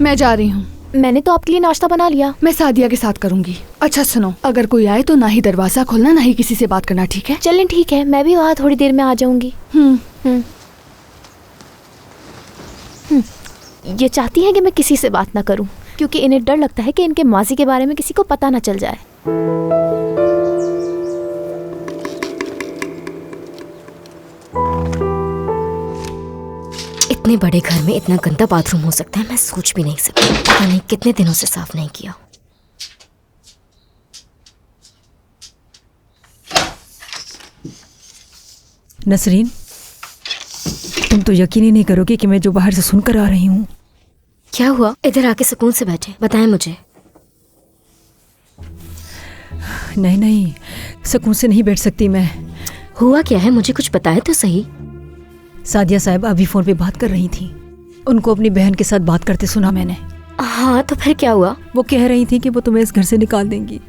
मैं जा रही हूँ। मैंने तो आपके लिए नाश्ता बना लिया। मैं सादिया के साथ करूँगी। अच्छा सुनो, अगर कोई आए तो ना ही दरवाजा खोलना, ना ही किसी से बात करना, ठीक है? चलें ठीक है, मैं भी वहाँ थोड़ी देर में आ जाऊंगी। ये चाहती हैं कि मैं किसी से बात ना करूं, क्योंकि इन्हें डर लगता है कि इनके माजी के बारे में किसी को पता ना चल जाए। इतने बड़े घर में इतना गंदा बाथरूम हो सकता है, मैं सोच भी नहीं सकती। पता नहीं कितने दिनों से साफ नहीं किया। नसरीन, तुम तो यकीन ही नहीं करोगे कि मैं जो बाहर से सुनकर आ रही हूँ। क्या हुआ? इधर आके सुकून से बैठे, बताएं मुझे। नहीं नहीं, सुकून से नहीं बैठ सकती मैं। हुआ क्या है, मुझे कुछ बताए तो सही। सादिया साहब अभी फोन पे बात कर रही थी। उनको अपनी बहन के साथ बात करते सुना मैंने। हाँ तो फिर क्या हुआ? वो कह रही थी कि वो तुम्हें इस घर से निकाल देंगी।